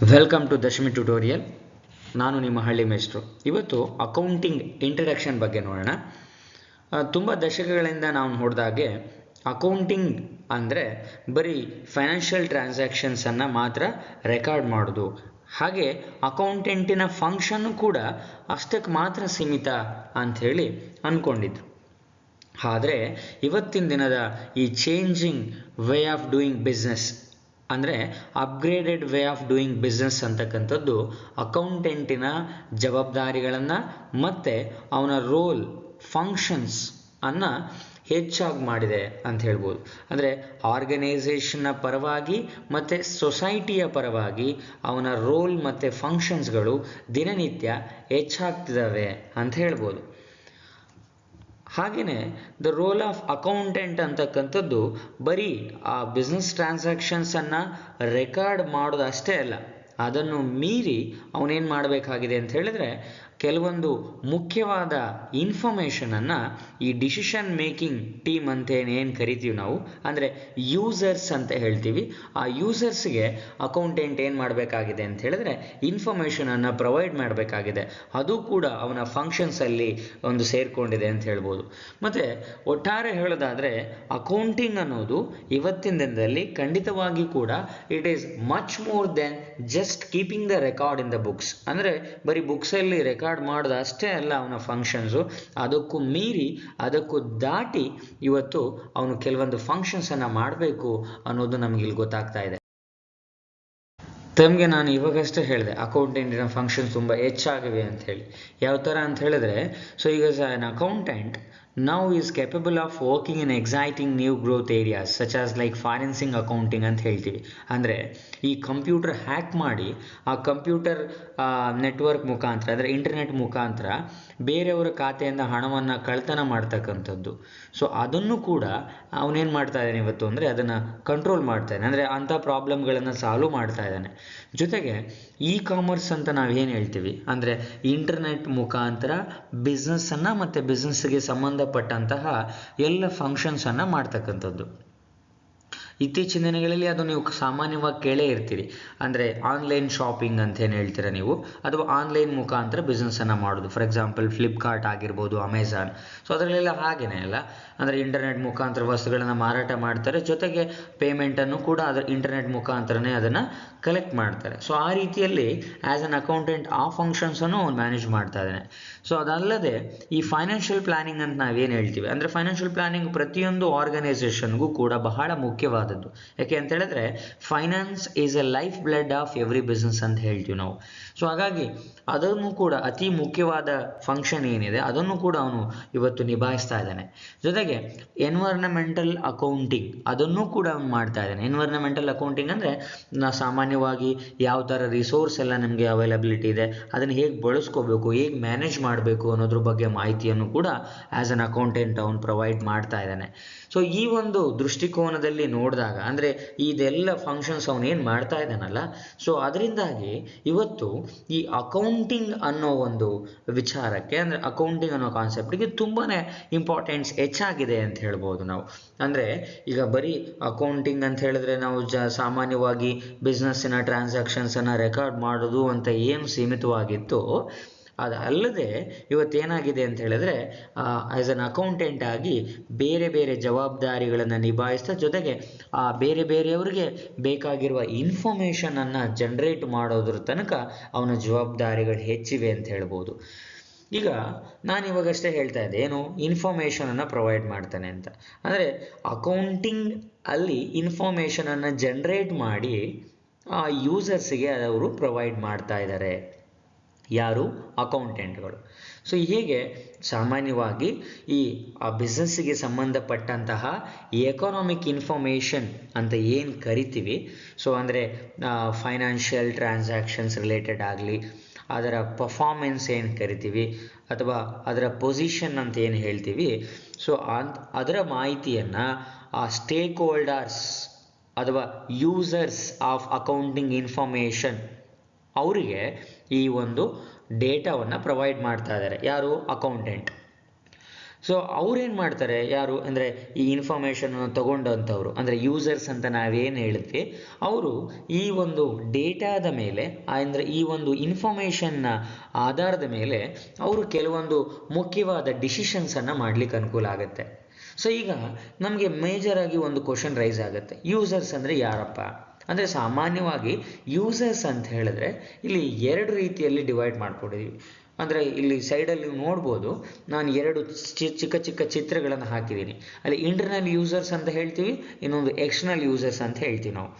Welcome to Dashami tutorial. ನಾನು ನಿಮ್ಮ ಹಳ್ಳಿ ಮೇಷ್ಟ್ರು. ಇವತ್ತು ಅಕೌಂಟಿಂಗ್ ಇಂಟ್ರಡಕ್ಷನ್ ಬಗ್ಗೆ ನೋಡೋಣ. ತುಂಬ ದಶಕಗಳಿಂದ ನಾವು ನೋಡಿದಾಗೆ ಅಕೌಂಟಿಂಗ್ ಅಂದರೆ ಬರೀ ಫೈನಾನ್ಷಿಯಲ್ ಟ್ರಾನ್ಸಾಕ್ಷನ್ಸನ್ನು ಮಾತ್ರ ರೆಕಾರ್ಡ್ ಮಾಡೋದು, ಹಾಗೆ ಅಕೌಂಟೆಂಟಿನ ಫಂಕ್ಷನ್ನು ಕೂಡ ಅಷ್ಟಕ್ಕೆ ಮಾತ್ರ ಸೀಮಿತ ಅಂಥೇಳಿ ಅಂದ್ಕೊಂಡಿದ್ರು. ಆದರೆ ಇವತ್ತಿನ ದಿನದ ಈ changing way of doing business ಅಂದರೆ upgraded way of doing business ಅಂತಕ್ಕಂಥದ್ದು ಅಕೌಂಟೆಂಟಿನ ಜವಾಬ್ದಾರಿಗಳನ್ನು ಮತ್ತು ಅವನ ರೋಲ್ ಫಂಕ್ಷನ್ಸ್ ಅನ್ನು ಹೆಚ್ಚಾಗಿ ಮಾಡಿದೆ ಅಂತ ಹೇಳ್ಬೋದು. ಅಂದರೆ ಆರ್ಗನೈಸೇಷನ್ನ ಪರವಾಗಿ ಮತ್ತು ಸೊಸೈಟಿಯ ಪರವಾಗಿ ಅವನ ರೋಲ್ ಮತ್ತು ಫಂಕ್ಷನ್ಸ್ಗಳು ದಿನನಿತ್ಯ ಹೆಚ್ಚಾಗ್ತಿದ್ದಾವೆ ಅಂತ ಹೇಳ್ಬೋದು. ಹಾಗೆಯೇ ದ ರೋಲ್ ಆಫ್ ಅಕೌಂಟೆಂಟ್ ಅಂತಕ್ಕಂಥದ್ದು ಬರೀ ಆ ಬಿಸ್ನೆಸ್ ಟ್ರಾನ್ಸಾಕ್ಷನ್ಸನ್ನು ರೆಕಾರ್ಡ್ ಮಾಡೋದು ಅಷ್ಟೇ ಅಲ್ಲ, ಅದನ್ನು ಮೀರಿ ಅವನೇನು ಮಾಡಬೇಕಾಗಿದೆ ಅಂತ ಹೇಳಿದ್ರೆ ಕೆಲವೊಂದು ಮುಖ್ಯವಾದ ಇನ್ಫಾರ್ಮೇಷನನ್ನು ಈ ಡಿಸಿಷನ್ ಮೇಕಿಂಗ್ ಟೀಮ್ ಅಂತ ಏನು ಕರಿತೀವಿ ನಾವು, ಅಂದರೆ ಯೂಸರ್ಸ್ ಅಂತ ಹೇಳ್ತೀವಿ, ಆ ಯೂಸರ್ಸ್ಗೆ ಅಕೌಂಟೆಂಟ್ ಏನು ಮಾಡಬೇಕಾಗಿದೆ ಅಂತ ಹೇಳಿದ್ರೆ ಇನ್ಫಾರ್ಮೇಷನನ್ನು ಪ್ರೊವೈಡ್ ಮಾಡಬೇಕಾಗಿದೆ. ಅದು ಕೂಡ ಅವನ ಫಂಕ್ಷನ್ಸಲ್ಲಿ ಒಂದು ಸೇರಿಕೊಂಡಿದೆ ಅಂತ ಹೇಳ್ಬೋದು. ಮತ್ತು ಒಟ್ಟಾರೆ ಹೇಳೋದಾದರೆ ಅಕೌಂಟಿಂಗ್ ಅನ್ನೋದು ಇವತ್ತಿನ ದಿನದಲ್ಲಿ ಖಂಡಿತವಾಗಿ ಕೂಡ it is much more than just keeping the record in the books. ಅಂದರೆ ಬರೀ ಬುಕ್ಸಲ್ಲಿ ರೆಕಾರ್ಡ್ ಮಾಡೋದು ಅಷ್ಟೇ ಅಲ್ಲ ಅವನ ಫಂಕ್ಷನ್ಸು, ಅದಕ್ಕೂ ಮೀರಿ ಅದಕ್ಕೂ ದಾಟಿ ಇವತ್ತು ಅವನು ಕೆಲವೊಂದು ಫಂಕ್ಷನ್ಸನ್ನು ಮಾಡಬೇಕು ಅನ್ನೋದು ನಮಗಿಲ್ಲಿ ಗೊತ್ತಾಗ್ತಾ ಇದೆ. ತಮಗೆ ನಾನು ಇವಾಗಷ್ಟೇ ಹೇಳಿದೆ ಅಕೌಂಟೆಂಟಿನ ಫಂಕ್ಷನ್ಸ್ ತುಂಬ ಹೆಚ್ಚಾಗಿವೆ ಅಂತ ಹೇಳಿ. ಯಾವ ಥರ ಅಂತ ಹೇಳಿದ್ರೆ, ಸೊ ಈಗ on accountant now is capable of working in exciting new growth areas such as like financing accounting ಅಂತ ಹೇಳ್ತೀವಿ. ಅಂದರೆ ಈ ಕಂಪ್ಯೂಟರ್ ಹ್ಯಾಕ್ ಮಾಡಿ ಆ ಕಂಪ್ಯೂಟರ್ ನೆಟ್ವರ್ಕ್ ಮುಖಾಂತರ ಅಂದರೆ ಇಂಟರ್ನೆಟ್ ಮುಖಾಂತರ ಬೇರೆಯವರ ಖಾತೆಯಿಂದ ಹಣವನ್ನು ಕಳ್ತನ ಮಾಡ್ತಕ್ಕಂಥದ್ದು. ಸೊ ಅದನ್ನು ಕೂಡ ಅವನೇನು ಮಾಡ್ತಾ ಇದ್ದಾನೆ ಇವತ್ತು ಅಂದರೆ ಅದನ್ನು ಕಂಟ್ರೋಲ್ ಮಾಡ್ತಾ ಇದ್ದಾನೆ, ಅಂದರೆ ಅಂಥ ಪ್ರಾಬ್ಲಮ್ಗಳನ್ನು ಸಾಲ್ವ್ ಮಾಡ್ತಾ ಇದ್ದಾನೆ. ಜೊತೆಗೆ ಇ ಕಾಮರ್ಸ್ ಅಂತ ನಾವೇನು ಹೇಳ್ತೀವಿ ಅಂದರೆ ಇಂಟರ್ನೆಟ್ ಮುಖಾಂತರ ಬಿಸ್ನೆಸ್ಸನ್ನು ಮತ್ತು ಬಿಸ್ನೆಸ್ಗೆ ಸಂಬಂಧಪಟ್ಟಂತಹ ಎಲ್ಲ ಫಂಕ್ಷನ್ಸನ್ನು ಮಾಡ್ತಕ್ಕಂಥದ್ದು. ಇತ್ತೀಚಿನ ದಿನಗಳಲ್ಲಿ ಅದು ನೀವು ಸಾಮಾನ್ಯವಾಗಿ ಕೇಳೇ ಇರ್ತೀರಿ. ಅಂದರೆ ಆನ್ಲೈನ್ ಶಾಪಿಂಗ್ ಅಂತ ಏನು ಹೇಳ್ತೀರ ನೀವು, ಅಥವಾ ಆನ್ಲೈನ್ ಮುಖಾಂತರ ಬಿಸ್ನೆಸ್ಸನ್ನು ಮಾಡೋದು. ಫಾರ್ ಎಕ್ಸಾಂಪಲ್ ಫ್ಲಿಪ್ಕಾರ್ಟ್ ಆಗಿರ್ಬೋದು, ಅಮೆಝಾನ್. ಸೊ ಅದರಲ್ಲೆಲ್ಲ ಹಾಗೇನೆ ಅಲ್ಲ, ಅಂದರೆ ಇಂಟರ್ನೆಟ್ ಮುಖಾಂತರ ವಸ್ತುಗಳನ್ನು ಮಾರಾಟ ಮಾಡ್ತಾರೆ, ಜೊತೆಗೆ ಪೇಮೆಂಟನ್ನು ಕೂಡ ಅದರ ಇಂಟರ್ನೆಟ್ ಮುಖಾಂತರನೇ ಅದನ್ನು ಕಲೆಕ್ಟ್ ಮಾಡ್ತಾರೆ. ಸೊ ಆ ರೀತಿಯಲ್ಲಿ ಆ್ಯಸ್ ಅನ್ ಅಕೌಂಟೆಂಟ್ ಆ ಫಂಕ್ಷನ್ಸನ್ನು ಅವ್ನು ಮ್ಯಾನೇಜ್ ಮಾಡ್ತಾ ಇದ್ದಾನೆ. ಸೊ ಅದಲ್ಲದೆ ಈ ಫೈನಾನ್ಷಿಯಲ್ ಪ್ಲಾನಿಂಗ್ ಅಂತ ನಾವೇನು ಹೇಳ್ತೀವಿ, ಅಂದರೆ ಫೈನಾನ್ಷಿಯಲ್ ಪ್ಲಾನಿಂಗ್ ಪ್ರತಿಯೊಂದು ಆರ್ಗನೈಸೇಷನ್ಗೂ ಕೂಡ ಬಹಳ ಮುಖ್ಯವಾದದ್ದು. ಯಾಕೆ ಅಂತ ಹೇಳಿದ್ರೆ finance is A life blood of every business ಅಂತ ಹೇಳ್ತೀವಿ ನಾವು. ಸೊ ಹಾಗಾಗಿ ಅದನ್ನು ಕೂಡ ಅತಿ ಮುಖ್ಯವಾದ ಫಂಕ್ಷನ್ ಏನಿದೆ ಅದನ್ನು ಕೂಡ ಅವನು ಇವತ್ತು ನಿಭಾಯಿಸ್ತಾ ಇದ್ದಾನೆ. ಜೊತೆಗೆ ಎನ್ವೈರ್ನಮೆಂಟಲ್ ಅಕೌಂಟಿಂಗ್ ಅದನ್ನು ಕೂಡ ಅವನು ಮಾಡ್ತಾ ಇದ್ದಾನೆ. ಎನ್ವೈರ್ನಮೆಂಟಲ್ ಅಕೌಂಟಿಂಗ್ ಅಂದರೆ ಸಾಮಾನ್ಯವಾಗಿ ಯಾವ ಥರ ರಿಸೋರ್ಸ್ ಎಲ್ಲ ನಮಗೆ ಅವೈಲಬಿಲಿಟಿ ಇದೆ, ಅದನ್ನು ಹೇಗೆ ಬಳಸ್ಕೋಬೇಕು, ಹೇಗೆ ಮ್ಯಾನೇಜ್ ಮಾಡಬೇಕು ಅನ್ನೋದ್ರ ಬಗ್ಗೆ ಮಾಹಿತಿಯನ್ನು ಕೂಡ ಆ್ಯಸ್ ಅನ್ ಅಕೌಂಟೆಂಟ್ ಅವನು ಪ್ರೊವೈಡ್ ಮಾಡ್ತಾ ಇದ್ದಾನೆ. ಸೊ ಈ ಒಂದು ದೃಷ್ಟಿಕೋನದಲ್ಲಿ ನೋಡಿದಾಗ ಅಂದರೆ ಇದೆಲ್ಲ ಫಂಕ್ಷನ್ಸ್ ಅವನೇನು ಮಾಡ್ತಾ ಇದ್ದಾನಲ್ಲ, ಸೊ ಅದರಿಂದಾಗಿ ಇವತ್ತು ಈ ಅಕೌಂಟಿಂಗ್ ಅನ್ನೋ ಒಂದು ವಿಚಾರಕ್ಕೆ ಅಂದರೆ ಅಕೌಂಟಿಂಗ್ ಅನ್ನೋ ಕಾನ್ಸೆಪ್ಟಿಗೆ ತುಂಬಾ ಇಂಪಾರ್ಟೆನ್ಸ್ ಹೆಚ್ಚಾಗಿದೆ ಅಂತ ಹೇಳ್ಬೋದು ನಾವು. ಅಂದರೆ ಈಗ ಬರೀ ಅಕೌಂಟಿಂಗ್ ಅಂತ ಹೇಳಿದ್ರೆ ನಾವು ಸಾಮಾನ್ಯವಾಗಿ ಬಿಸ್ನೆಸ್ಸಿನ ಟ್ರಾನ್ಸಾಕ್ಷನ್ಸನ್ನು ರೆಕಾರ್ಡ್ ಮಾಡೋದು ಅಂತ ಏನು ಸೀಮಿತವಾಗಿತ್ತು, ಅದಲ್ಲದೆ ಇವತ್ತೇನಾಗಿದೆ ಅಂತ ಹೇಳಿದ್ರೆ ಆ್ಯಸ್ ಅನ್ ಅಕೌಂಟೆಂಟ್ ಆಗಿ ಬೇರೆ ಬೇರೆ ಜವಾಬ್ದಾರಿಗಳನ್ನು ನಿಭಾಯಿಸ್ತಾ, ಜೊತೆಗೆ ಆ ಬೇರೆ ಬೇರೆಯವರಿಗೆ ಬೇಕಾಗಿರುವ ಇನ್ಫಾರ್ಮೇಷನನ್ನು ಜನ್ರೇಟ್ ಮಾಡೋದ್ರ ತನಕ ಅವನ ಜವಾಬ್ದಾರಿಗಳು ಹೆಚ್ಚಿವೆ ಅಂತ ಹೇಳ್ಬೋದು. ಈಗ ನಾನು ಇವಾಗಷ್ಟೇ ಹೇಳ್ತಾ ಇದ್ದೆ ಏನು, ಇನ್ಫಾರ್ಮೇಷನನ್ನು ಪ್ರೊವೈಡ್ ಮಾಡ್ತಾನೆ ಅಂತ. ಅಂದರೆ ಅಕೌಂಟಿಂಗ್ ಅಲ್ಲಿ ಇನ್ಫಾರ್ಮೇಷನನ್ನು ಜನ್ರೇಟ್ ಮಾಡಿ ಆ ಯೂಸರ್ಸಿಗೆ ಅವರು ಪ್ರೊವೈಡ್ ಮಾಡ್ತಾ ಇದ್ದಾರೆ. ಯಾರು? ಅಕೌಂಟೆಂಟ್ಗಳು. ಸೊ ಹೀಗೆ ಸಾಮಾನ್ಯವಾಗಿ ಈ ಬಿಸ್ನೆಸ್ಸಿಗೆ ಸಂಬಂಧಪಟ್ಟಂತಹ ಎಕನಾಮಿಕ್ ಇನ್ಫಾರ್ಮೇಷನ್ ಅಂತ ಏನು ಕರಿತೀವಿ, ಸೊ ಅಂದರೆ ಫೈನಾನ್ಷಿಯಲ್ ಟ್ರಾನ್ಸಾಕ್ಷನ್ಸ್ ರಿಲೇಟೆಡ್ ಆಗಲಿ, ಅದರ ಪರ್ಫಾರ್ಮೆನ್ಸ್ ಏನು ಕರಿತೀವಿ, ಅಥವಾ ಅದರ ಪೊಸಿಷನ್ ಅಂತ ಏನು ಹೇಳ್ತೀವಿ, ಸೊ ಅದರ ಮಾಹಿತಿಯನ್ನು ಆ ಸ್ಟೇಕ್ ಹೋಲ್ಡರ್ಸ್ ಅಥವಾ ಯೂಸರ್ಸ್ ಆಫ್ ಅಕೌಂಟಿಂಗ್ ಇನ್ಫಾರ್ಮೇಷನ್ ಅವರಿಗೆ ಈ ಒಂದು ಡೇಟಾವನ್ನು ಪ್ರೊವೈಡ್ ಮಾಡ್ತಾ ಇದ್ದಾರೆ. ಯಾರು? ಅಕೌಂಟೆಂಟ್. ಸೊ ಅವ್ರೇನು ಮಾಡ್ತಾರೆ, ಯಾರು ಅಂದರೆ ಈ ಇನ್ಫಾರ್ಮೇಷನ್ ತಗೊಂಡಂಥವ್ರು ಅಂದರೆ ಯೂಸರ್ಸ್ ಅಂತ ನಾವೇನು ಹೇಳಿದ್ವಿ, ಅವರು ಈ ಒಂದು ಡೇಟಾದ ಮೇಲೆ ಅಂದರೆ ಈ ಒಂದು ಇನ್ಫಾರ್ಮೇಷನ್ನ ಆಧಾರದ ಮೇಲೆ ಅವರು ಕೆಲವೊಂದು ಮುಖ್ಯವಾದ ಡಿಸಿಷನ್ಸನ್ನು ಮಾಡಲಿಕ್ಕೆ ಅನುಕೂಲ ಆಗುತ್ತೆ. ಸೊ ಈಗ ನಮಗೆ ಮೇಜರಾಗಿ ಒಂದು ಕ್ವಶನ್ ರೈಸ್ ಆಗುತ್ತೆ, ಯೂಸರ್ಸ್ ಅಂದರೆ ಯಾರಪ್ಪ ಅಂದರೆ ಸಾಮಾನ್ಯವಾಗಿ ಯೂಸರ್ಸ್ ಅಂತ ಹೇಳಿದ್ರೆ ಇಲ್ಲಿ ಎರಡು ರೀತಿಯಲ್ಲಿ ಡಿವೈಡ್ ಮಾಡ್ಕೊಂಡಿದ್ದೀವಿ. ಅಂದರೆ ಇಲ್ಲಿ ಸೈಡಲ್ಲಿ ನೀವು ನೋಡ್ಬೋದು, ನಾನು ಎರಡು ಚಿಕ್ಕ ಚಿಕ್ಕ ಚಿತ್ರಗಳನ್ನು ಹಾಕಿದ್ದೀನಿ. ಅಲ್ಲಿ ಇಂಟರ್ನಲ್ ಯೂಸರ್ಸ್ ಅಂತ ಹೇಳ್ತೀವಿ, ಇನ್ನೊಂದು ಎಕ್ಸ್ಟರ್ನಲ್ ಯೂಸರ್ಸ್ ಅಂತ ಹೇಳ್ತೀವಿ ನಾವು.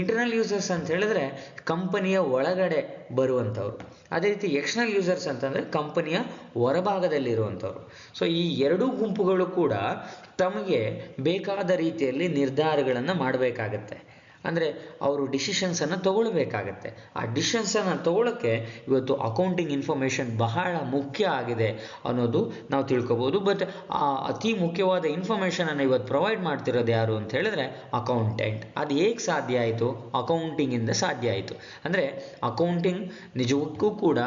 ಇಂಟರ್ನಲ್ ಯೂಸರ್ಸ್ ಅಂತ ಹೇಳಿದ್ರೆ ಕಂಪನಿಯ ಒಳಗಡೆ ಬರುವಂಥವ್ರು. ಅದೇ ರೀತಿ ಎಕ್ಸ್ಟರ್ನಲ್ ಯೂಸರ್ಸ್ ಅಂತಂದರೆ ಕಂಪನಿಯ ಹೊರಭಾಗದಲ್ಲಿರುವಂಥವ್ರು. ಸೊ ಈ ಎರಡೂ ಗುಂಪುಗಳು ಕೂಡ ತಮಗೆ ಬೇಕಾದ ರೀತಿಯಲ್ಲಿ ನಿರ್ಧಾರಗಳನ್ನು ಮಾಡಬೇಕಾಗತ್ತೆ. ಅಂದರೆ ಅವರು ಡಿಸಿಷನ್ಸನ್ನು ತಗೊಳ್ಬೇಕಾಗತ್ತೆ. ಆ ಡಿಸಿಷನ್ಸನ್ನು ತಗೊಳ್ಳೋಕ್ಕೆ ಇವತ್ತು ಅಕೌಂಟಿಂಗ್ ಇನ್ಫಾರ್ಮೇಷನ್ ಬಹಳ ಮುಖ್ಯ ಆಗಿದೆ ಅನ್ನೋದು ನಾವು ತಿಳ್ಕೊಬೋದು. ಬಟ್ ಆ ಅತಿ ಮುಖ್ಯವಾದ ಇನ್ಫಾರ್ಮೇಷನನ್ನು ಇವತ್ತು ಪ್ರೊವೈಡ್ ಮಾಡ್ತಿರೋದು ಯಾರು ಅಂತ ಹೇಳಿದ್ರೆ ಅಕೌಂಟೆಂಟ್. ಅದು ಹೇಗೆ ಸಾಧ್ಯ ಆಯಿತು? ಅಕೌಂಟಿಂಗಿಂದ ಸಾಧ್ಯ ಆಯಿತು. ಅಂದರೆ ಅಕೌಂಟಿಂಗ್ ನಿಜಕ್ಕೂ ಕೂಡ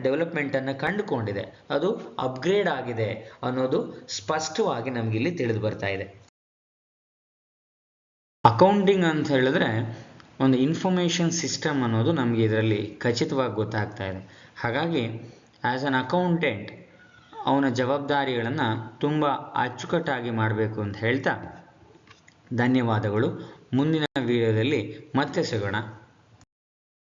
ಡೆವಲಪ್ಮೆಂಟನ್ನು ಕಂಡುಕೊಂಡಿದೆ, ಅದು ಅಪ್ಗ್ರೇಡ್ ಆಗಿದೆ ಅನ್ನೋದು ಸ್ಪಷ್ಟವಾಗಿ ನಮಗಿಲ್ಲಿ ತಿಳಿದು ಬರ್ತಾ ಇದೆ. ಅಕೌಂಟಿಂಗ್ ಅಂತ ಹೇಳಿದ್ರೆ ಒಂದು ಇನ್ಫಾರ್ಮೇಷನ್ ಸಿಸ್ಟಮ್ ಅನ್ನೋದು ನಮಗೆ ಇದರಲ್ಲಿ ಖಚಿತವಾಗಿ ಗೊತ್ತಾಗ್ತಾ ಇದೆ. ಹಾಗಾಗಿ ಆ್ಯಸ್ ಅನ್ ಅಕೌಂಟೆಂಟ್ ಅವನ ಜವಾಬ್ದಾರಿಗಳನ್ನು ತುಂಬ ಅಚ್ಚುಕಟ್ಟಾಗಿ ಮಾಡಬೇಕು ಅಂತ ಹೇಳ್ತಾ ಧನ್ಯವಾದಗಳು. ಮುಂದಿನ ವಿಡಿಯೋದಲ್ಲಿ ಮತ್ತೆ ಸಿಗೋಣ.